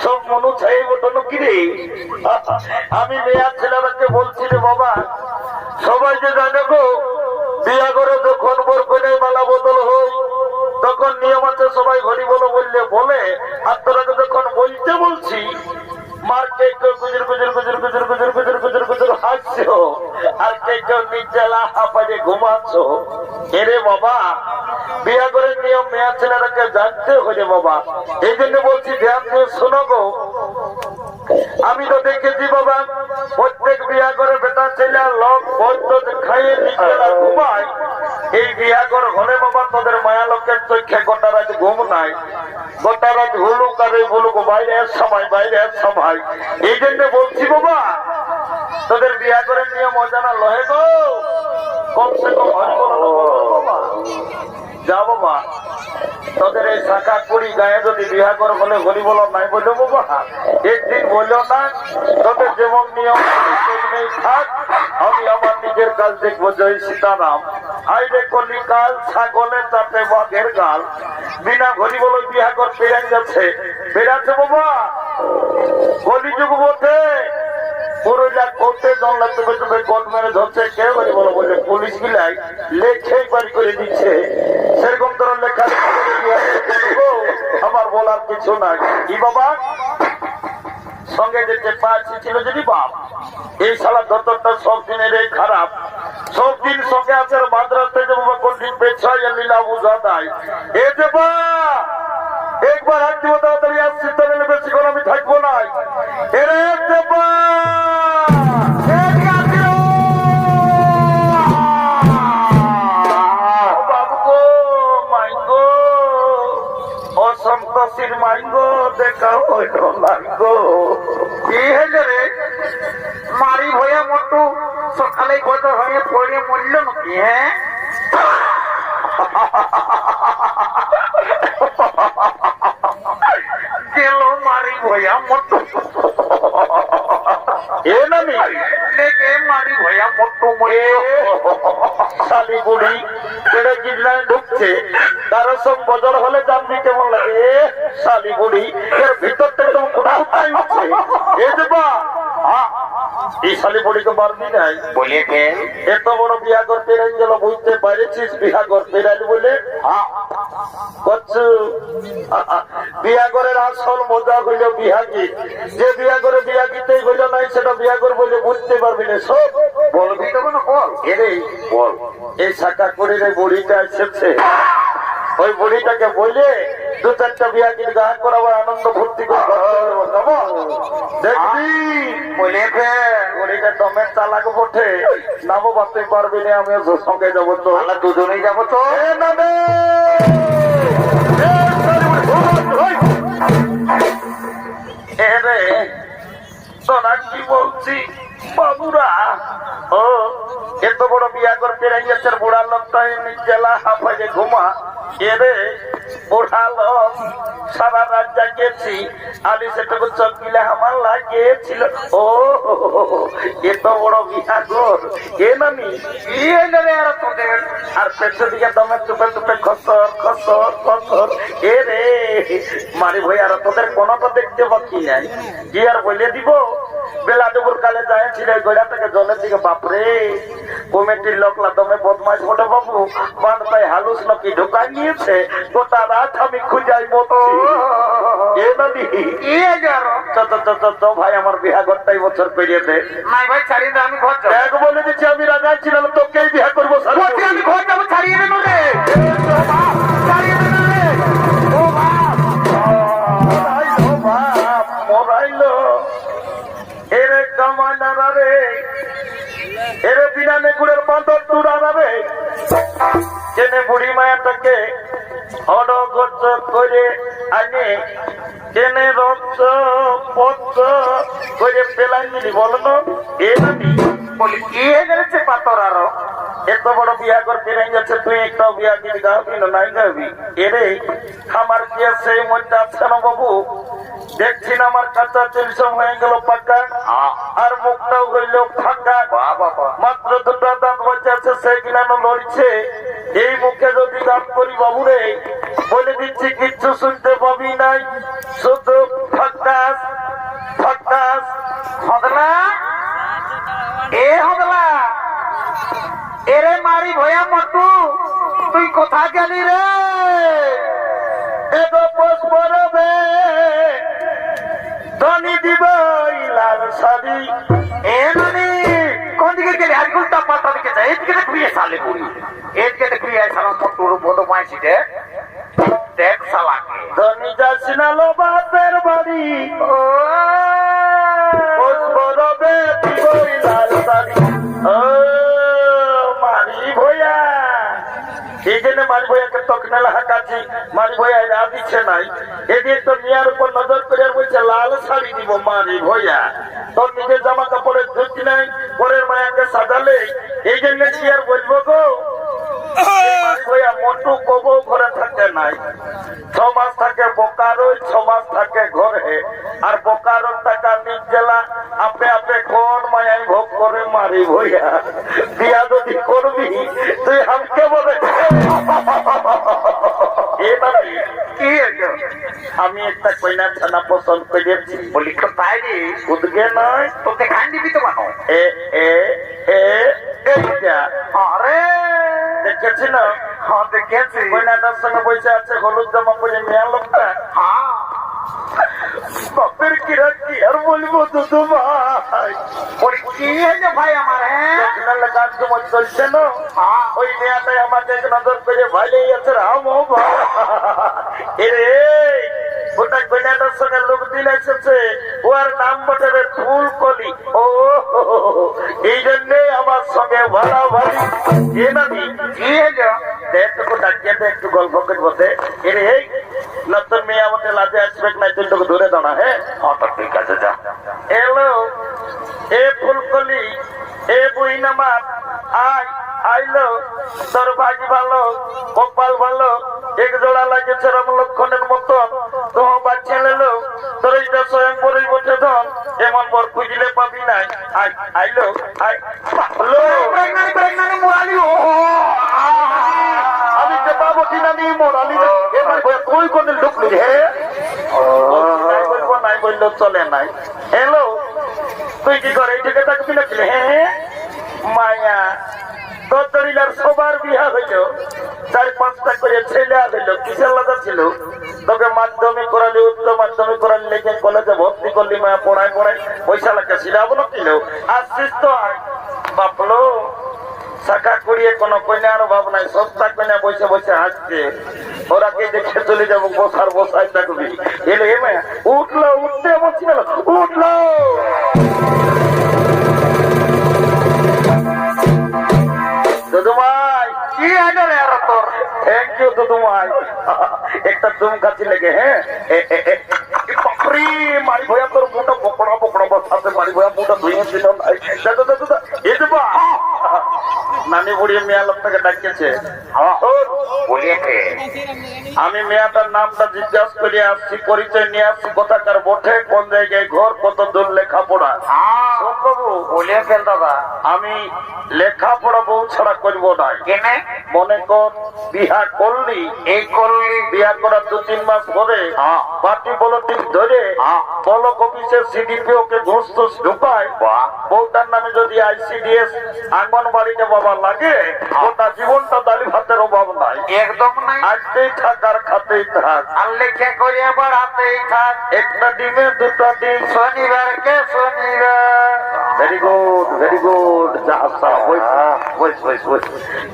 সব মনু চাই বটন কিরে। আমি মেয়ার ছেলেরাকে বলছি রে বাবা, সবাই যে জানে গো বিয়া করে যখন বোর কনে মালা বদল হই তখন নিয়ম আছে সবাই ঘড়ি বলো বললে বলে, আর তোরাকে যখন বলতে বলছি মার কে কেউ গুজর গুজর গুজর গুজর গুজর গুজর গুজর গুজর হাসছো, আর কে কেউ নিচেলা হাঁপাড়ে ঘুমাচ্ছো। এরে বাবা, বিয়া করে নিয়ম মেয়া ছেলেরাকে জানতে হয়ে বাবা, এই জন্য বলছি ধ্যান দিয়ে শোনো গো। আমি তো দেখেছি বাবা, প্রত্যেক বিয়া করে বেটা ছেলে লোক বৈদ্য খাইয়ে নিচেলা ঘুমায়। এই বিয়া করে হলে বাবা তোদের মায়া লোকের চোখে গোটা রাত ঘুম নাই, গোটা রাত হুলুক আর বলুক বাইরের সময় বাইরের সময়। এই জন্য বলছি বাবা, তোদের বিয়া করে নিয়ে মজা না লহে গো, কমসে কম বাবা যা বাবা। তোদের এই শাখা কুড়ি গায়ে যদি বিয়া করে বলে হরি বলো নাই বললো বাবা, একদিন বললো না তোদের যেমন নিয়ম তেমনি থাক, আমি আমার নিজের কাজ দেখবো। জয় সীতারাম। হাই রে কলি কাল ছাগলের তাতে বাঘের গাল, বিনা ঘড়ি বলো বিয়া কর পেরে যাচ্ছে বেড়াচ্ছে বাবা। কলিযুগ বটে, পুরুলিয়া করতে জানলা তুমি তুমি কোট মেরে ধরছে, কেউ বাড়ি বলো বলে পুলিশ গিলাই লেখে বাড়ি করে দিচ্ছে। সেরকম তোর লেখা আমার বলার কিছু নাই। কি বাবা সঙ্গে যেতে পারছি ছিল যদি বাপ, এই শালা দত্তরটা সব দিনের এই খারাপ, সব দিন সঙ্গে আছে মাদ্রাসে যে বাবা কোন দিন পেছাই লীলা বুঝা দেয়। এ দেবা একবার হাত দিব তাড়াতাড়ি আসছি, তবে বেশি করে আমি থাকবো না। এরে দেবা অসন্তোষীর মাইঙ্গো দেখা হইল লাগো। কি হয়েছে রে মারি ভয়া মটু সকালে কত হয়ে পড়ে মরল নাকি? হ্যাঁ গেল মারি ভয়া মটু। এ নামি মারি ভয়া মটু শালি বুড়ি কেড়ে জিল্লায় ঢুকছে, কারো সব বদল হলে জানবি কেমন লাগে। শালি বুড়ি এর ভিতর থেকে তো কোথায় উঠছে। এ দেবা এই শালি বুড়িকে মারবি নাই বলে এত বড় বিয়া করতে গেল, বুঝতে পারেছিস বিয়া করতে রাইলি বলে করছু। বিয়া করে আসল মজা হইল বিয়া গীত, যে বিয়া করে বিয়া গীতেই হইল নাই সেটা বিয়া করে বলে বুঝতে পারবি না। সব বলবি তখন বল। এরে বল, এই শাখা করে বুড়িটা এসেছে, ওই বুড়িটাকে বলে দু চারটা বিয়া গীত গান করাবার আনন্দ ভর্তি করে দেখবি। বলে বুড়িটা দমের চালাকে বটে, নামও বাঁচতে পারবি না। আমি সঙ্গে যাবো তো, দুজনেই যাবো তো। এরে সোনা কি বলছি বাবুরা, ও এত বড় বিয়া করতে রাইয়াছে বুড়া লোকটা জেলা হাফাজে ঘুমা। এরে বুড়া লোক সারা রাত জাগিয়েছি, আলি সেটুকু চোখ গিলে আমার লাগিয়েছিল। ও এত বড় বিয়া কর এ নামি আর তোদের আর পেছন দিকে দমে চুপে চুপে খসর খসর খসর। এ রে মারি ভই আর তোদের কোনটা দেখতে বাকি নাই। কি আর বলে দিব, বেলা দুপুর কালে যাইছিল গোড়া থেকে জলের দিকে। বাপরে কমিটির লোকলা দমে বদমাইশ বটে বাবু, বান্ধায় হালুস নাকি ঢোকাই নিয়েছে। গোটা রাত আমি খুঁজাই মতো। এ নানি ভাই আমার বিয়া ঘরটাই বছর পেরিয়ে দে নাই ভাই, ছাড়িয়ে দে। আমি ঘর যাবো বলে দিচ্ছি, আমি রাজা ছিলাম তোকেই বিয়া করবো। আমি ঘর যাবো, ছাড়িয়ে দেন রে, ছাড়িয়ে দেন রে। ও বাপ মরাইলো এরে কামাইনারা রে, এরে বিনা নেকুড়ের বাঁধর তুড়ানা রে। জেনে বুড়ি মায়াটাকে অডগত করে আনে, জেনে রক্ত পত্র করে পেলাই মিলি বলনো। এ নামি বলি কি হয়ে গেছে পাথর আরো এত বড় বিয়া করতে যাচ্ছে, তুই একটা বিয়া গীত গাবি না নাই গাবি? এরে আমার কি সেই মধ্যে আছে না বাবু, দেখছি না আমার কাঁচা চুলসম হয়ে গেল পাকা, আর মুখটাও হইল ফাঁকা। মাত্র দুটো দাঁত বাচ্চা আছে, সেই গিলানো লড়ছে। এই মুখে যদি গান করি বাবু রে, বলে দিচ্ছি কিচ্ছু শুনতে পাবি নাই, শুধু ফটাস ফটাস। হদলা এ হদলা এরে মারি ভয়া মটু, তুই কোথা গেলি রে? এগো পোষ পরবে ধনী দিব লাল শাড়ি। এ নানি কোন দিকে গেলি? আজ উল্টা পাল্টা দিকে যা, এদিকে ঘুরিয়ে সালে পুরি, এদিকে ঘুরিয়ে সালাম মটুর বোধ পাইছি রে। দেখ সালাকে ধনী যাচ্ছি না লো বাপের বাড়ি, ও পোষ পরবে দিব লাল শাড়ি। ও মারি ভয়া, এই জন্য মারি ভয়াকে তকনে হাঁকাচ্ছি। মারি ভয়া এরা দিচ্ছে নাই, এদিকে তো মেয়ার উপর নজর করে বলছে লাল শাড়ি দিব। মারি ভয়া তোর নিজের জামা কাপড়ের ধুতি নাই, পরের মায়াকে সাজালে, এই জন্য কি আর বলবো গো। মারি ভয়া মোটু কবো ঘরে থাকে নাই, 6 মাস থাকে বোকারো, 6 মাস থাকে ঘরে। আর বোকারোর টাকা নিজ জেলা আপে আপে কোন মায়াই ভোগ করে। মারি ভইয়া বিয়া যদি করবি তুই আমাকে বলে কি আমি একটা কইনা ছানা পছন্দ করেছি। বলি তো তাই রে, উদ্গে নয় তোকে খান দিবি তো বানো। এ এ এ এইটা আরে দেখেছি না, হ্যাঁ দেখেছি। কইনাটার সঙ্গে বসে আছে হলুদ জামা পরে মেয়া লোকটা। হ্যাঁ বাপের কিরা কি আর বলবো দুদু ভাই। বলি কি হয়েছে ভাই আমার? হ্যাঁ কাজ তোমার চলছে না, হ্যাঁ ওই মেয়াটাই আমাকে এক নজর করে ভাইলেই আছে রাম ও ভাই। এরে ওটা কইনাটার সঙ্গে লোক দিন এসেছে, ওর নাম বটে রে ফুলকলি। ও এই জন্যই আমার সঙ্গে ভালো ভালি। এ নামি কি হয়েছে? দেখো ডাকিয়ে দে, একটু গল্প করবো। এরে এই নতুন মেয়ে আমাদের লাজে আসবে না, তোকে ধরে দাও না। হ্যাঁ ঠিক আছে যা। এলো এ ফুলকলি, এ বুইনামার আয় আইলো। তোর ভাগি ভালো, কপাল ভালো, এক জোড়া লাগেছে রাম লক্ষণের মতন। তো বাচ্চা লেলো তোর এইটা স্বয়ং পরে বসে ধন, এমন বর খুঁজলে পাবি নাই। আয় আইলো আয় লো। আমি যে পাবো কিনা নিয়ে মোরালি এবার তুই কোন ঢুকলি হে? নাই বলবো নাই বললেও চলে নাই। হ্যালো তুই কি করে এই দিকে থাকবি না? হ্যাঁ মায়া তোর দরিলার সবার বিয়া হইল, 4-5টা করে ছেলে হইল। কিসের লাগা ছিল? তোকে মাধ্যমিক করালি, উচ্চ মাধ্যমিক করালি, লেগে কলেজে ভর্তি করলি, মায়া পড়ায় পড়ায় পয়সা লাগে সিরাবো না কিলো। আসছিস তো বাপলো শাখা করিয়ে কোন কন্যার অভাব নাই, সস্তা কন্যা বসে বসে হাসছে। ওরা কে দেখে চলে যাবো, বসার বসায় থাকবি। এলো এ মায়া উঠলো, উঠতে বলছি না, উঠলো। দুদুমাই কি হয়েছে রে আর তোর? থ্যাংক ইউ দুদুমাই, একটা চুমকাছি লেগে। হ্যাঁ বাপরে মারি ভয়া তোর মুটা বকড়া বকড়া বসাতে, মারি ভয়া মুটা ধুয়ে ছিল নাই। নানি বুড়ি মেয়া লোকটাকে ডাকিয়েছে। আমি মেয়াটার নামটা জিজ্ঞাসা করে আসছি, পরিচয় নিয়ে আসছি, কোথাকার বটে, কোন জায়গায় ঘর, কত দূর লেখাপড়া। বাবু বলিয়ে ফেল দাদা। আমি লেখাপড়া বউ ছাড়া করবো না। কেনে? মনে কর বিহা করলি, এই করলি বিয়া করার 2-3 মাস পরে পার্টি পলিটিক্স ধরে ব্লক অফিসের সিডিপিও কে ঘুষ টুস ঢুকায়, বউটার নামে যদি আইসিডিএস আঙ্গনবাড়িতে বাবা লাগে, ওটা জীবনটা দালি ভাতের অভাব নাই। একদম নাই। আজকেই থাক আর খাতেই থাক, আর লেখা করে আবার হাতেই থাক। একটা ডিমে 2টা ডিম। শনিবার কে শনিবার। Very good very good.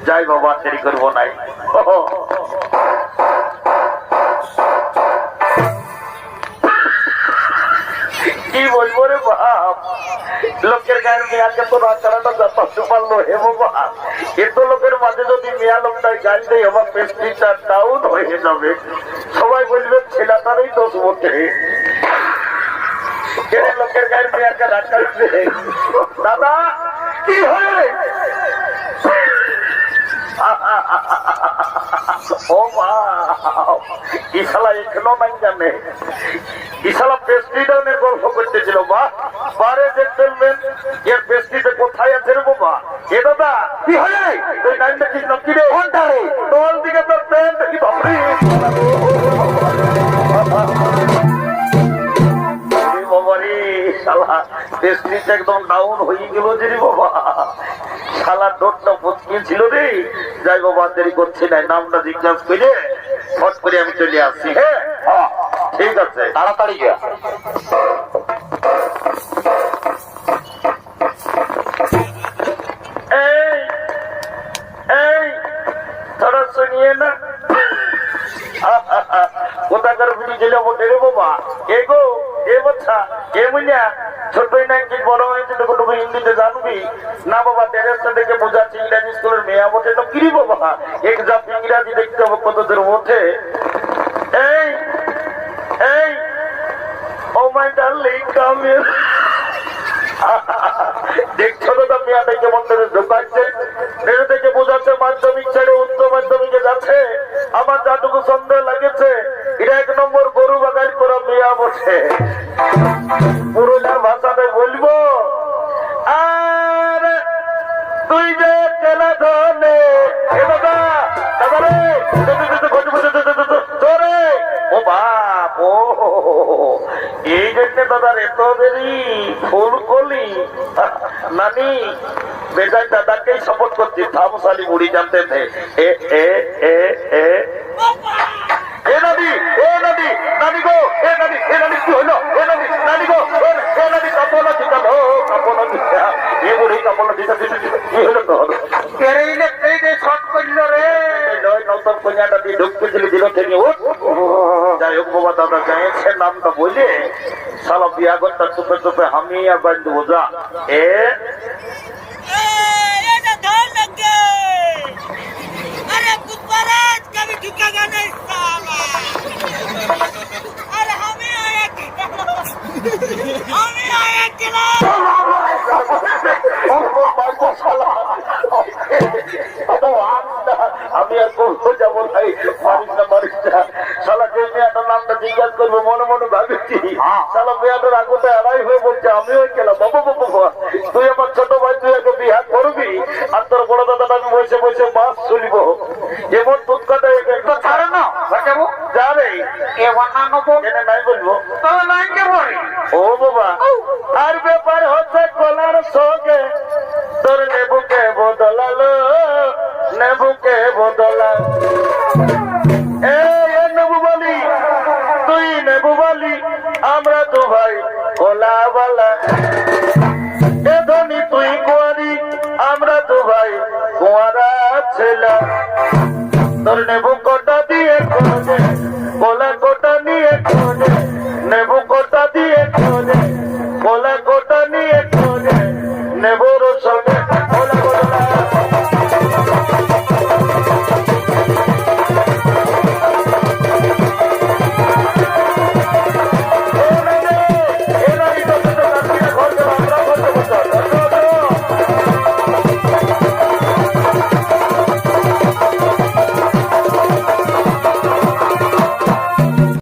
যাই বাবা, দেরি করবো নাই। কি বলবো রে বাপ, লোকের গায়ের মেয়াকে তো রাখাটা যথেষ্ট পারলো। হে বাবা, এত লোকের মাঝে যদি মেয়া লোকটাই গাল দেয়, আমার পেস্টিটা ডাউন হয়ে যাবে। সবাই বলবে ছেলেটারই দোষ বটে। লোকের গায়ের মেয়াকে রাখা দাদা কি হয়? ও মা, ইশালা এখনো নাই জানে, ইশালা পেস্টিডাউনের গল্প করতেছিল। বা বারে জেন্টলম্যান, এর পেস্টিটা কোথায় আছে রে বাবা? এ দাদা কি হয়? তুই নাইনটা কি নকি রে? কোনটা রে? তোর দিকে তোর প্যান্ট কি বাপরে। একদম ডাউন হয়ে গেল যে রে বাবা, শালা ডোরটা মুশকিল ছিল রে। যাই বাবা, দেরি করছি না, নামটা জিজ্ঞাসা করে ফট করে আমি চলে আসছি। হ্যাঁ ঠিক আছে, তাড়াতাড়ি গিয়া। এই এই থোড়া শুনিয়ে না, কোথাকার বিড়ি গেলে বটে রে বাবা। এ গো, এ বাচ্চা, এ মুনিয়া, ছোটই না কি বড় হয়েছে তো তুমি হিন্দিতে জানবি না বাবা। টেরেসটা দেখে বোঝাচ্ছি ইংরাজি স্কুলের মেয়া বটে তো কি বাবা, এক যা ইংরাজি দেখতে হবে কত দূর ওঠে। এই এই ও মাই ডার্লিং কাম হিয়ার। দেখছো তো মেয়াটা কেমন করে ঢোকাচ্ছে, এটা থেকে বোঝাচ্ছে মাধ্যমিক ছেড়ে উচ্চ মাধ্যমিকে যাচ্ছে। আমার যাটুকু সন্দেহ লাগেছে এটা 1 নম্বর গরু বাগান করা মেয়া বসে। পুরোটার ভাষাতে বলবো, আর তুই যে কেনা ধনে ও বাপ, ও এই জন্য দাদার এত দেরি ফুল কলি। নানি বেজায় দাদাকেই সাপোর্ট করছি, থামসালি মুড়ি জানতে থে। এ এ এ এ এ নানি, এ নানি, নানি গো, এ নানি, এ নানি কি হলো? এ নানি, নানি গো, এ নানি কাপড় দিতাম, কাপড় দিতা, এ বুড়ি কাপড় দিতা, কি হলো তোর? শর্ট করলো রে। নতুন কন্যাটা দিয়ে ঢুকতেছিল দিল থেকে উঠ। যাই হোক বাবা, দাদা গায়েছে নামটা বলে সালা বিয়া করতে চুপে চুপে আমি আর বান্ধব বোঝা। এ আমি আর করবো যাবো ভাই, মারিস না মারিস না। শালা যে মেয়েটার নামটা জিজ্ঞাসা করবো মনে মনে ভাবছি, শালা মেয়েটার আগুতে আড়াই হয়ে বলছে আমিও গেলাম। বাবা বাবা, তুই আমার ছোট ভাই, তুই আগে বিহা করবি আর তোর বড় দাদাটা আমি বসে বসে বাস চলিব। এমন দুঃখটা একটা ছাড়ে না যা রে, নাই বলবো ও বাবা। আর ব্যাপার হচ্ছে কলার সঙ্গে তোর নেবুকে বদলালো, নেবুকে বদলা। এ নেবু বলি, তুই নেবু বলি, আমরা তো ভাই কোলাওয়ালা। এ ধনী তুই কুয়ারি, আমরা তো ভাই কুয়ারা ছেলে। তোর নেবু